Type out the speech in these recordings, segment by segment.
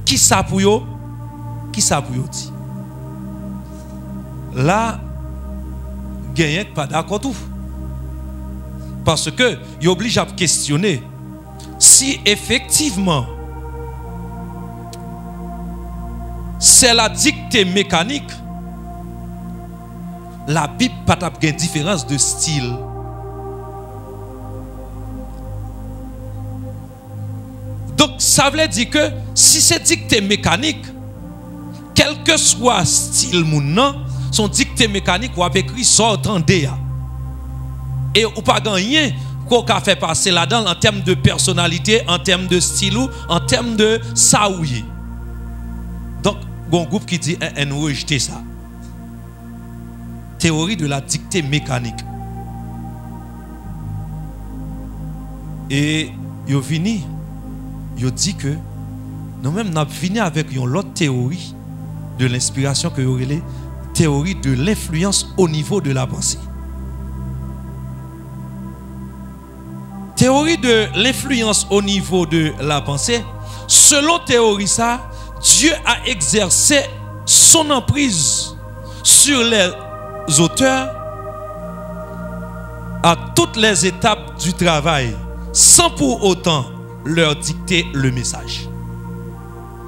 Qui ça pour yo? Qui ça pour yo dit? Là, gagnent pas d'accord tout. Parce que il oblige à questionner si effectivement c'est la dictée mécanique, la Bible n'a pas de différence de style. Donc ça veut dire que si c'est dictée mécanique, quel que soit style moun, son dictée mécanique ou a écrit sortant d'ea. Et ou pas gagner qu'on a fait passer là-dedans en termes de personnalité, en termes de style ou en termes de saouye. Donc, il y a un groupe qui dit nous rejeter ça. Théorie de la dictée mécanique. Et yo vini, yo dit que nous même n'a vini avec une autre théorie de l'inspiration que yo relé, théorie de l'influence au niveau de la pensée. Théorie de l'influence au niveau de la pensée, selon théorie ça, Dieu a exercé son emprise sur les auteurs à toutes les étapes du travail, sans pour autant leur dicter le message.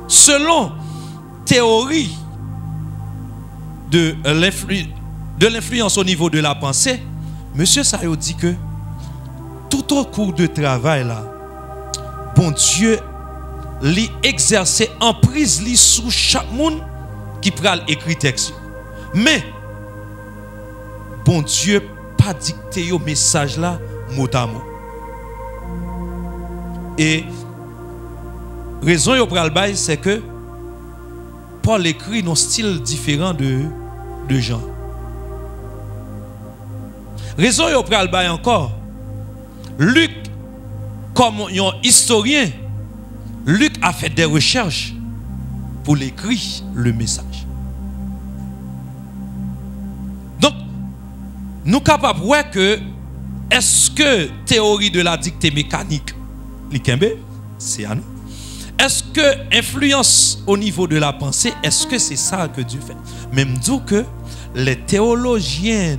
Selon théorie de l'influence au niveau de la pensée, Monsieur Sayo dit que tout au cours de travail là, bon Dieu li exercer emprise li sous chaque monde qui pral écrit texte. Mais bon Dieu pas dicté yo message là mot à mot. Et raison yo pral bay c'est que Paul écrit dans un style différent de Jean. Raison yo pral bay encore. Luc, comme un historien, Luc a fait des recherches pour l'écrire le message. Donc, nous sommes capables de voir que est-ce que théorie de la dictée mécanique, c'est à nous. Est-ce que influence au niveau de la pensée, est-ce que c'est ça que Dieu fait? Même dit que les théologiens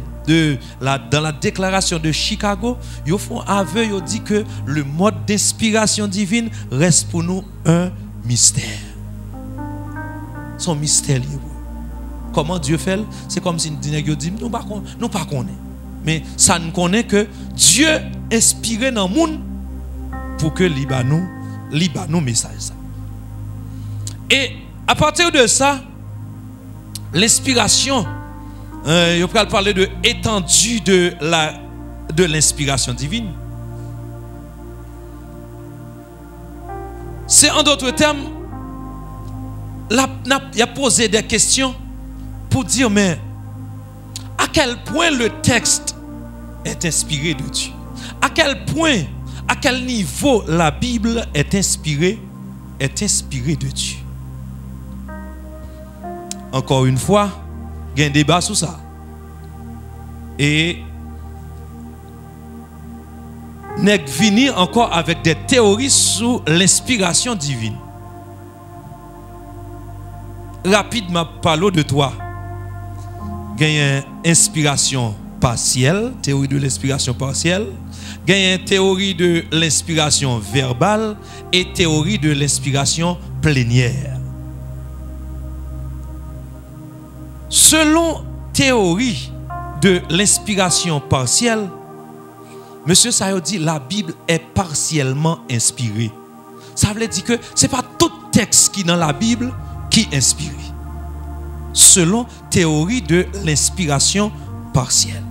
dans la déclaration de Chicago, ils font aveu, ils disent que le mode d'inspiration divine reste pour nous un mystère. Son mystère. Comment Dieu fait? C'est comme si nous disions, nous ne pas connaissons. Mais ça ne connaît que Dieu inspiré dans le monde pour que nous message. Et à partir de ça, l'inspiration, je vais parler de étendue de l'inspiration divine. C'est en d'autres termes, il a posé des questions pour dire, mais à quel point le texte est inspiré de Dieu? À quel point, à quel niveau la Bible est inspirée de Dieu? Encore une fois, il y a un débat sur ça. Et n'est venu encore avec des théories sur l'inspiration divine. Rapidement, parlons de toi. Il y a une inspiration partielle, théorie de l'inspiration partielle. Il y a une théorie de l'inspiration verbale et théorie de l'inspiration plénière. Selon théorie de l'inspiration partielle, Monsieur Sayo dit la Bible est partiellement inspirée. Ça veut dire que ce n'est pas tout texte qui est dans la Bible qui est inspiré. Selon théorie de l'inspiration partielle.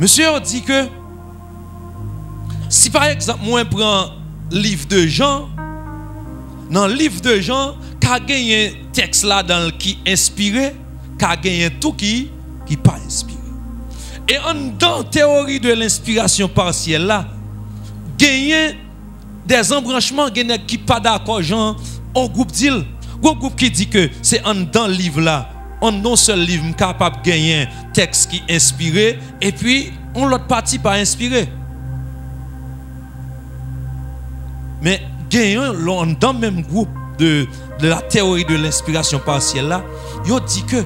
Monsieur dit que si par exemple moi je prends le livre de Jean, dans le livre de Jean, qu'a gagné un texte là dans qui inspiré, qu'a gagné tout qui pas inspiré. Et en dans théorie de l'inspiration partielle là, gagné des embranchements qui pas d'accord, Jean, un groupe qui dit que c'est en dans le livre là, on non seul livre capable de gagner un texte qui inspiré et puis on l'autre partie pas inspiré. Mais gagnent dans le même groupe de la théorie de l'inspiration partielle là, ils dit que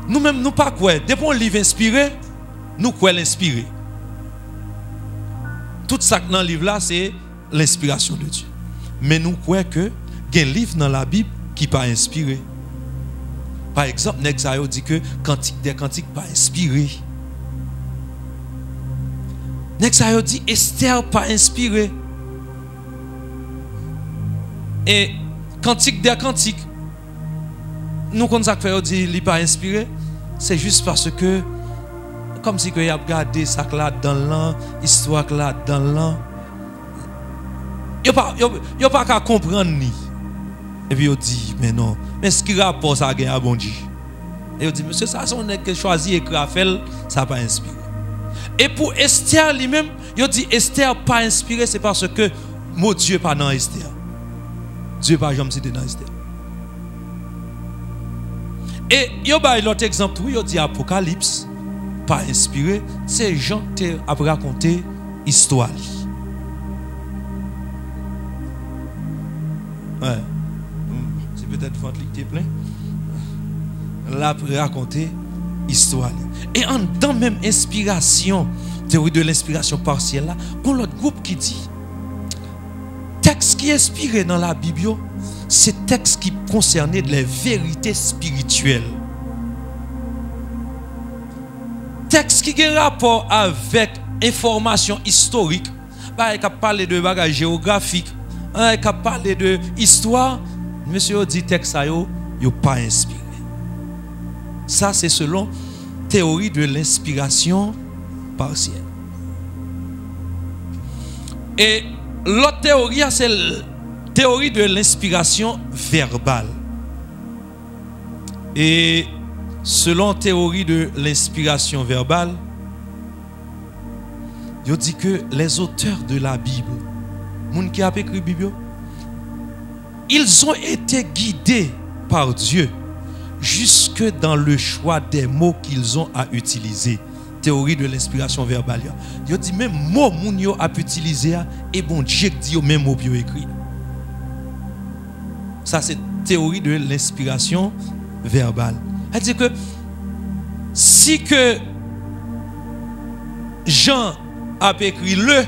nous-mêmes nous pas quoi, depuis un livre inspiré, nous quoi l'inspirer. Tout ça dans le livre là c'est l'inspiration de Dieu. Mais nous croyons que il y a un livre dans la Bible qui n'est pas inspiré. Par exemple, Nexayo dit que Cantique des Cantiques pas inspiré. Nexayo dit Esther pas inspiré. Et Cantique des Cantiques, nous comme ça fait dit il pas inspiré, c'est juste parce que comme si que y a regardé ça là dans l'an, histoire là dans l'an. Yo pas qu'à comprendre ni. Et puis il dit mais non, mais ce qui rapport ça gagne à bon Dieu. Et il dit monsieur ça son que choisi et Raphaël ça pas inspiré. Et pour Esther lui-même, il dit Esther pas inspiré, c'est parce que mon Dieu pas dans Esther. Dieu pas jamais cité dans Esther. Et yo ba l'autre exemple, il dit Apocalypse pas inspiré, c'est Jean qui a raconté histoire. Ouais. C'est peut-être Fantelik qui est plein. Là pour raconter histoire. Et en dans même inspiration, théorie de l'inspiration partielle là, on l'autre groupe qui dit texte qui est inspiré dans la Bible, c'est texte qui concernait les vérités spirituelles. Texte qui a un rapport avec information historique, bah, qui a parlé de bagages géographiques, qui a parlé de histoire, monsieur dit texte ça yo pas inspiré. Ça c'est selon théorie de l'inspiration partielle. Et l'autre théorie c'est la théorie de l'inspiration verbale. Et selon théorie de l'inspiration verbale, il dit que les auteurs de la Bible, moun qui a écrit la Bible, ils ont été guidés par Dieu jusque dans le choix des mots qu'ils ont à utiliser. Théorie de l'inspiration verbale. Il dit même mots moun yo a utiliser et bon Dieu dit même mots bio écrit. Ça c'est théorie de l'inspiration verbale. Elle dit que si que Jean a écrit le,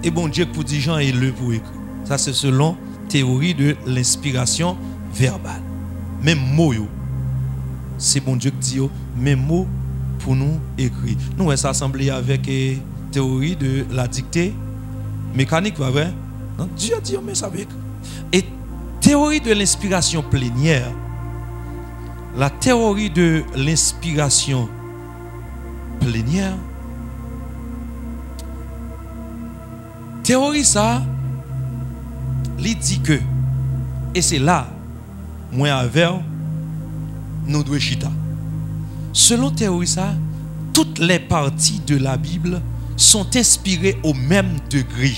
et bon Dieu pour dire Jean et le pour écrire. Ça c'est selon théorie de l'inspiration verbale. Même mot yo, c'est bon Dieu qui dit même mot pour nous écrire. Nous on s'assembler avec théorie de la dictée mécanique, pas vrai? Non, Dieu dit mais ça veut écrire. Et théorie de l'inspiration plénière. La théorie de l'inspiration plénière, théorie ça, il dit que, et c'est là, moi avec nous devons chita. Selon théorie ça, toutes les parties de la Bible sont inspirées au même degré.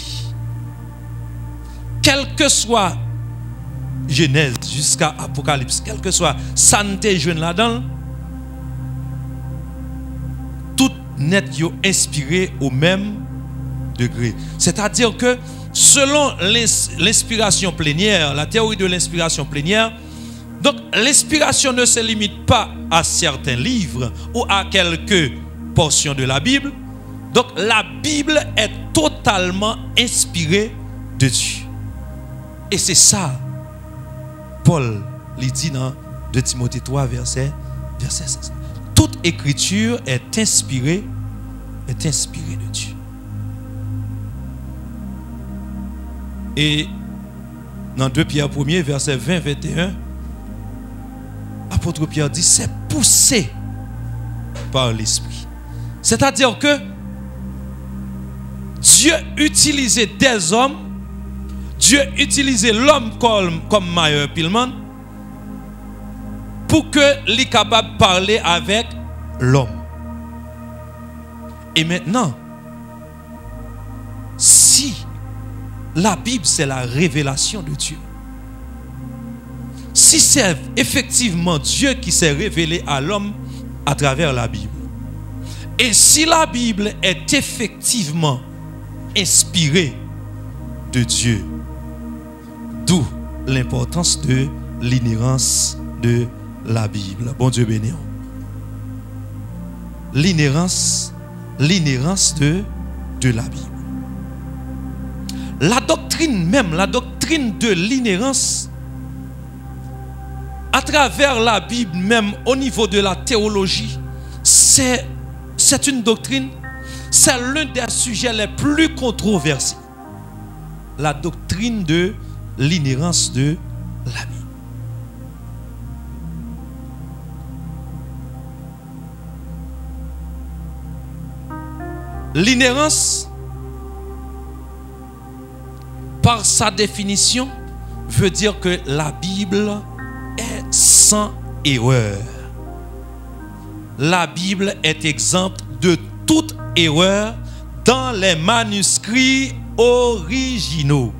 Quel que soit Genèse jusqu'à Apocalypse, quel que soit santé jeune là-dedans, tout net yo inspiré au même degré. C'est-à-dire que selon l'inspiration plénière, la théorie de l'inspiration plénière, donc l'inspiration ne se limite pas à certains livres ou à quelques portions de la Bible. Donc la Bible est totalement inspirée de Dieu. Et c'est ça Paul lui dit dans 2 Timothée 3 verset 16. Toute écriture est inspirée de Dieu. Et dans 2 Pierre 1er verset 20-21, apôtre Pierre dit c'est poussé par l'esprit. C'est-à-dire que Dieu utilisait des hommes, Dieu utilisait l'homme comme meilleur pilman pour que lui capable de parler avec l'homme. Et maintenant, si la Bible c'est la révélation de Dieu, si c'est effectivement Dieu qui s'est révélé à l'homme à travers la Bible, et si la Bible est effectivement inspirée, de Dieu. D'où l'importance de l'inhérence de la Bible. Bon Dieu béni. L'inhérence de la Bible. La doctrine même, la doctrine de l'inhérence, à travers la Bible même, au niveau de la théologie, c'est une doctrine, c'est l'un des sujets les plus controversés. La doctrine de l'inhérence de la Bible. L'inhérence, par sa définition, veut dire que la Bible est sans erreur. La Bible est exempte de toute erreur dans les manuscrits originaux.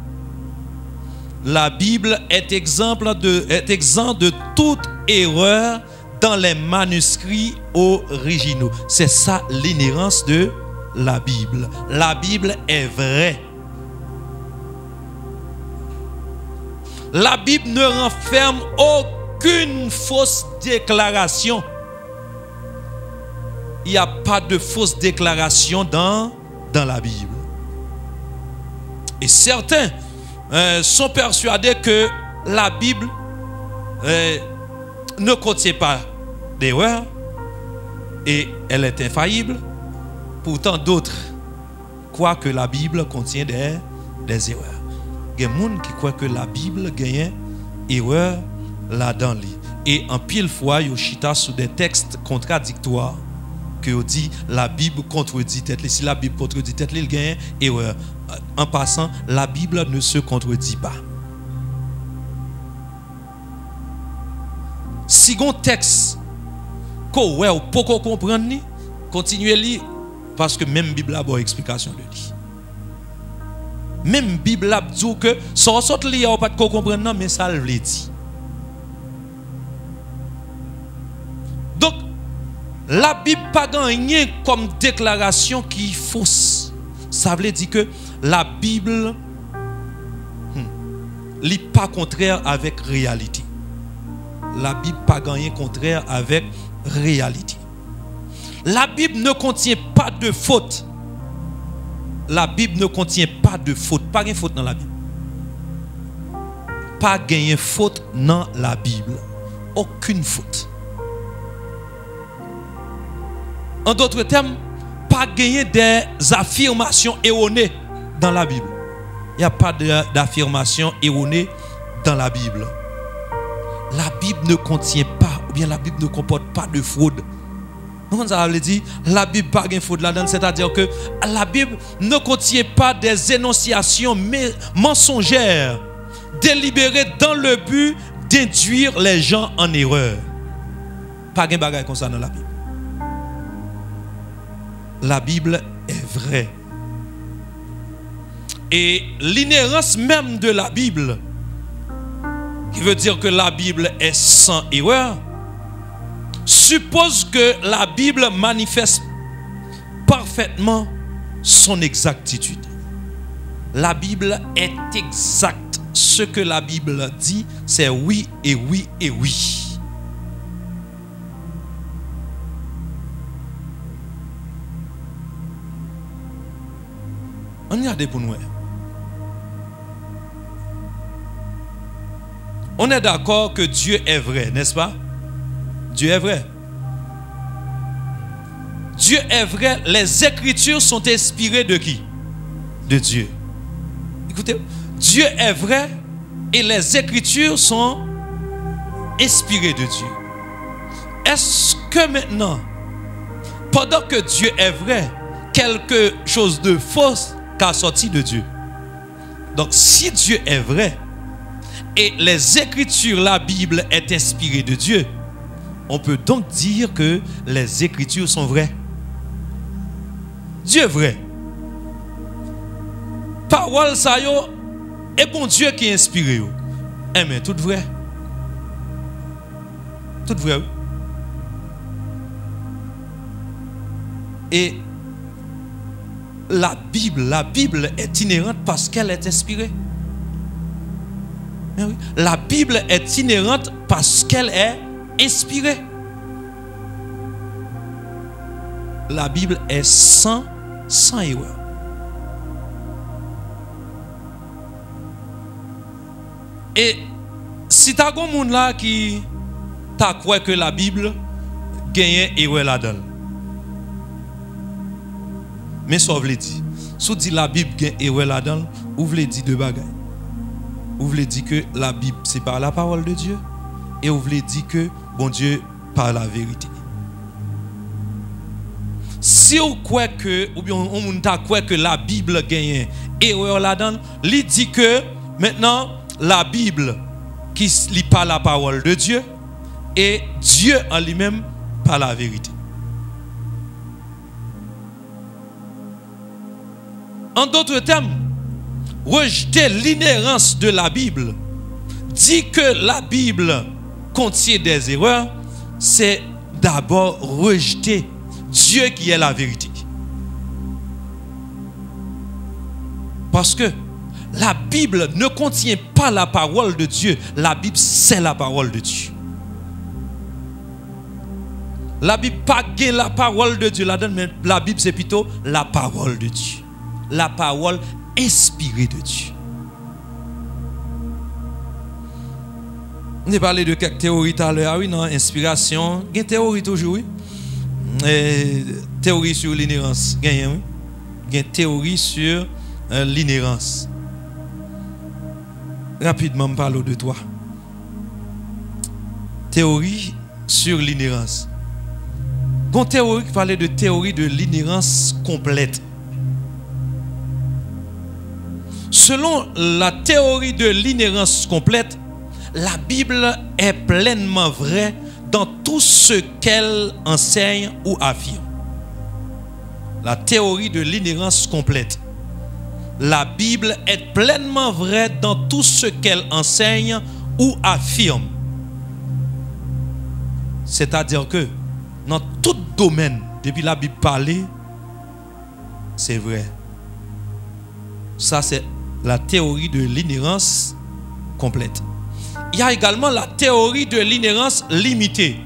La Bible est exempte de toute erreur dans les manuscrits originaux. C'est ça l'inhérence de la Bible. La Bible est vraie. La Bible ne renferme aucune fausse déclaration. Il n'y a pas de fausse déclaration dans la Bible. Et certains sont persuadés que la Bible ne contient pas d'erreur et elle est infaillible. Pourtant, d'autres croient que la Bible contient des erreurs. Il y a des gens qui croient que la Bible gagne erreur là-dedans. Et en pile fois, ils chita sur des textes contradictoires que dit la Bible contredit tête. Si la Bible contredit tête, il gagne erreur. En passant, la Bible ne se contredit pas. Si un texte qu'on ouais, peut comprendre, continuez à lire parce que même Bible a une explication de lui. Même Bible a dit que sans sorte lire on pas de comprendre mais ça le dit. Donc la Bible pas gagné comme déclaration qui est fausse. Ça veut dire que la Bible n'est pas contraire avec réalité. La Bible pas gagné contraire avec réalité. La Bible ne contient pas de faute. La Bible ne contient pas de faute. Pas de faute dans la Bible. Pas de faute dans la Bible. Aucune faute. En d'autres termes, pas gagner des affirmations erronées dans la Bible. Il n'y a pas d'affirmations erronées dans la Bible. La Bible ne contient pas, ou bien la Bible ne comporte pas de fraude. Comment ça veut dire? La Bible n'a pas de fraude là-dedans, c'est-à-dire que la Bible ne contient pas des énonciations mensongères, délibérées dans le but d'induire les gens en erreur. Pas de bagaille comme ça dans la Bible. La Bible est vraie. Et l'inhérence même de la Bible, qui veut dire que la Bible est sans erreur, suppose que la Bible manifeste parfaitement son exactitude. La Bible est exacte. Ce que la Bible dit, c'est oui et oui et oui. On y a des pour nous. On est d'accord que Dieu est vrai, n'est-ce pas? Dieu est vrai. Dieu est vrai. Les Écritures sont inspirées de qui? De Dieu. Écoutez, Dieu est vrai et les Écritures sont inspirées de Dieu. Est-ce que maintenant, pendant que Dieu est vrai, quelque chose de faux a sorti de Dieu? Donc, si Dieu est vrai et les Écritures, la Bible est inspirée de Dieu, on peut donc dire que les Écritures sont vraies. Dieu est vrai. Parole ça yo et bon Dieu qui est inspiré yo. Eh mais tout vrai. Tout vrai. Oui. Et la Bible est inhérente parce qu'elle est inspirée. Mais oui, la Bible est inhérente parce qu'elle est inspirée. La Bible est sans erreur. Et si tu as un monde là qui t'a cru que la Bible gagne erreur là-dedans. Mais ça veut dire, si dit la Bible gagne erreur là-dedans, vous voulez dire deux bagages. Vous voulez dire que la Bible c'est par la parole de Dieu et vous voulez dire que bon Dieu par la vérité. Si vous croyez que ou bien on t'a cru que la Bible gagne erreur là-dedans, il dit que maintenant la Bible qui lit pas la parole de Dieu et Dieu en lui-même par la vérité. En d'autres termes, rejeter l'inhérence de la Bible dit que la Bible contient des erreurs, c'est d'abord rejeter Dieu qui est la vérité. Parce que la Bible ne contient pas la parole de Dieu. La Bible, c'est la parole de Dieu. La Bible pas la parole de Dieu là-dedans, mais la Bible c'est plutôt la parole de Dieu. La parole inspirée de Dieu. On a parlé de quelques théories tout à l'heure, oui, non, inspiration. Il y a une théorie toujours, oui. Théorie sur l'inhérence. Il y a une théorie sur l'inhérence. Rapidement, je parle de toi. Théorie sur l'inhérence. Une théorie qui parlait de théorie de l'inhérence complète. Selon la théorie de l'inhérence complète, la Bible est pleinement vraie dans tout ce qu'elle enseigne ou affirme. La théorie de l'inhérence complète. La Bible est pleinement vraie dans tout ce qu'elle enseigne ou affirme. C'est-à-dire que dans tout domaine, depuis la Bible parlée, c'est vrai. Ça, c'est la théorie de l'inhérence complète. Il y a également la théorie de l'inhérence limitée.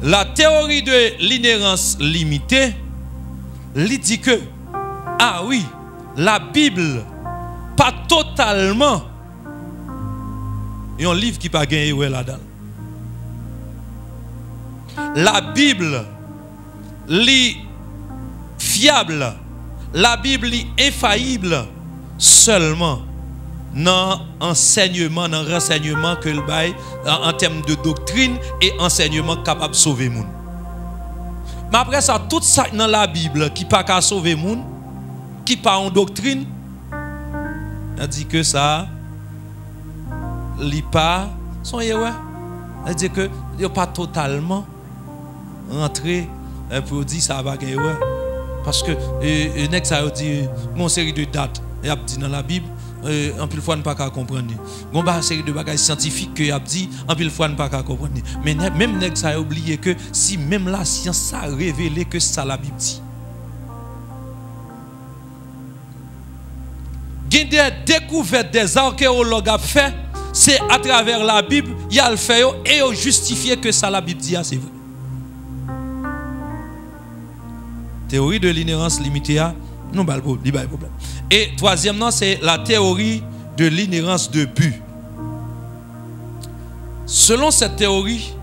La théorie de l'inhérence limitée, il dit que, ah oui, la Bible, pas totalement, et un livre qui n'a pas gagné là-dedans. La Bible, est fiable, la Bible est infaillible seulement dans enseignement, dans renseignement que le bail en termes de doctrine et enseignement capable de sauver le monde. Mais après ça, tout ça dans la Bible qui pas qu'à sauver le monde, qui pas en doctrine, on dit que ça, lit pas son erreur. On dit que il n'est pas totalement rentré pour dire ça va gagner erreur. Parce que nek ça dit une série de dates y a dit dans la Bible en pile fois ne pas comprendre. Gon ba série de bagages scientifiques que y a dit en pile fois ne pas comprendre. Mais même nek ça a oublié que si même la science a révélé que ça la Bible dit. Des découvertes des archéologues a fait, c'est à travers la Bible, il y a le fait et il justifié que ça la Bible dit, c'est vrai. Théorie de l'inhérence limitée, non, pas de problème. Et troisièmement, c'est la théorie de l'inhérence de but. Selon cette théorie,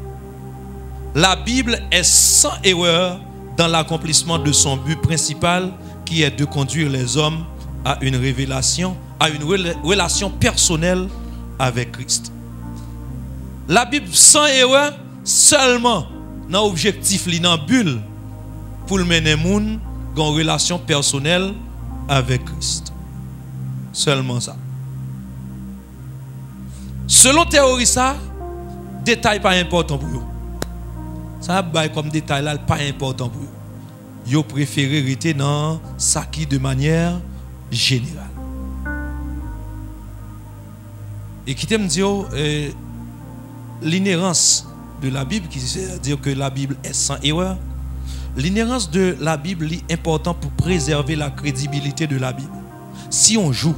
la Bible est sans erreur dans l'accomplissement de son but principal, qui est de conduire les hommes à une révélation, à une relation personnelle avec Christ. La Bible sans erreur seulement dans l'objectif, dans le but pour le mener moun dans une relation personnelle avec Christ. Seulement ça. Selon théorie ça, détail pas important pour eux. Ça bail comme détail là pas important pour eux. Ils préfèrent rester dans ça qui de manière générale. Et qui t'aime dire l'inhérence de la Bible, qui veut dire que la Bible est sans erreur. l'inhérence de la Bible est importante pour préserver la crédibilité de la Bible. Si on joue,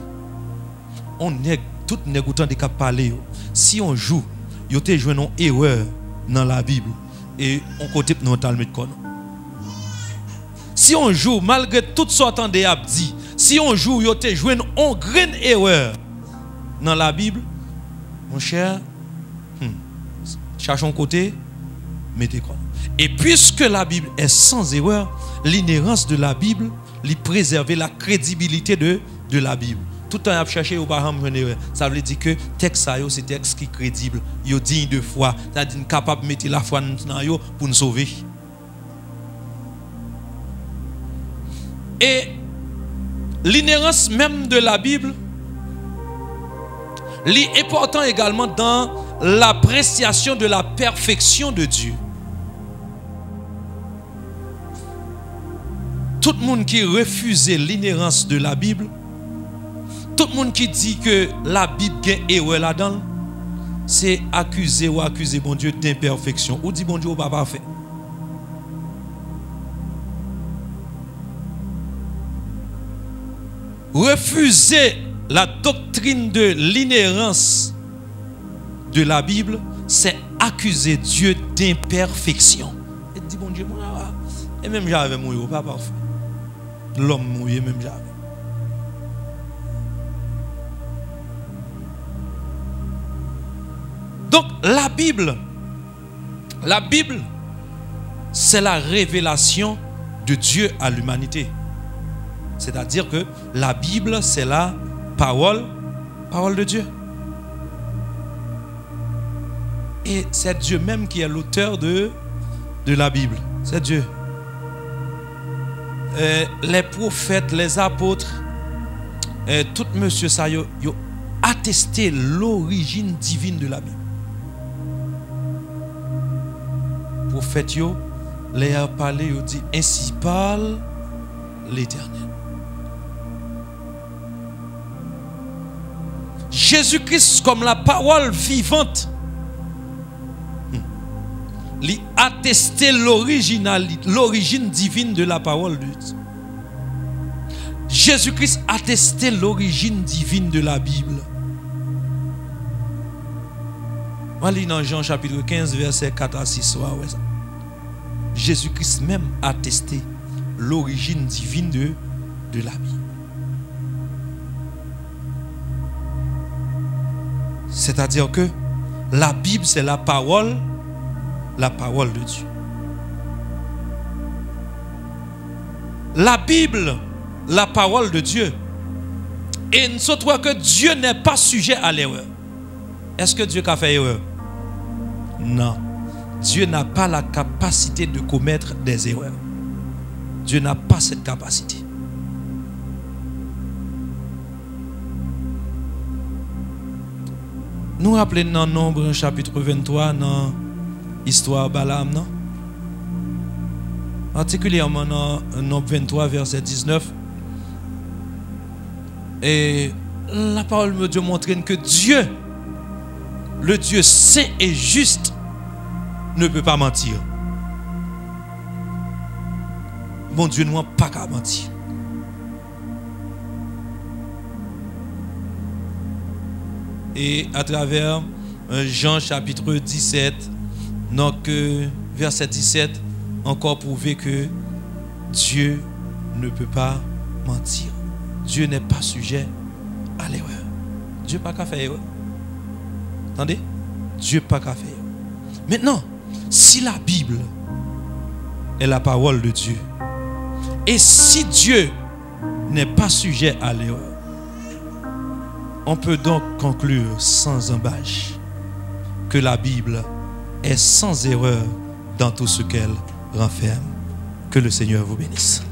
on est tout négoutant de cap parler. Si on joue, yo te joué une erreur dans la Bible et on côté dans Talmud kon. Si on joue malgré toutes sortes de abdi, si on joue yo te joué une grande erreur dans la Bible, mon cher, cherchons côté, mettez quoi. Et puisque la Bible est sans erreur, l'inhérence de la Bible lui préserver la crédibilité de la Bible. Tout le temps, il cherché au barham une erreur. Ça veut dire que le texte, c'est un texte qui est crédible, il est digne de foi, c'est-à-dire capable de mettre la foi dans yo pour nous sauver. Et l'inhérence même de la Bible est important également dans l'appréciation de la perfection de Dieu. Tout le monde qui refuse l'inhérence de la Bible, tout le monde qui dit que la Bible a erreur là-dedans, c'est accuser bon Dieu d'imperfection. Ou dit bon Dieu n'est pas parfait. Refuser la doctrine de l'inhérence de la Bible, c'est accuser Dieu d'imperfection. Et dit bon Dieu, moi, et même j'avais mon pas parfait. L'homme mouillé même j'avais. Donc la Bible, c'est la révélation de Dieu à l'humanité. C'est-à-dire que la Bible, c'est la parole de Dieu. Et c'est Dieu même qui est l'auteur de la Bible. C'est Dieu. Les prophètes, les apôtres, tout monsieur ça, ils ont attesté l'origine divine de la Bible. Prophètes, les a parlé, ils ont dit, ainsi parle l'Éternel. Jésus-Christ comme la parole vivante, il a attesté l'origine divine de la parole de Dieu. Jésus-Christ a attesté l'origine divine de la Bible. On lit dans Jean chapitre 15, verset 4 à 6. Jésus-Christ même a attesté l'origine divine de la Bible. C'est-à-dire que la Bible, c'est la parole de Dieu. La Bible, la parole de Dieu. Et nous savons que Dieu n'est pas sujet à l'erreur. Est-ce que Dieu a fait erreur? Non. Dieu n'a pas la capacité de commettre des erreurs. Dieu n'a pas cette capacité. Nous rappelons dans Nombre chapitre 23, dans l'histoire Balaam, non? Particulièrement dans Nombre 23, verset 19. Et la parole de Dieu montre que Dieu, le Dieu saint et juste, ne peut pas mentir. Bon Dieu n'a pas qu'à mentir. Et à travers Jean chapitre 17, donc verset 17, encore prouvé que Dieu ne peut pas mentir. Dieu n'est pas sujet à l'erreur. Dieu n'a pas qu'à faire erreur. Attendez? Dieu n'a pas qu'à faire erreur. Maintenant, si la Bible est la parole de Dieu, et si Dieu n'est pas sujet à l'erreur, on peut donc conclure sans embâche que la Bible est sans erreur dans tout ce qu'elle renferme. Que le Seigneur vous bénisse.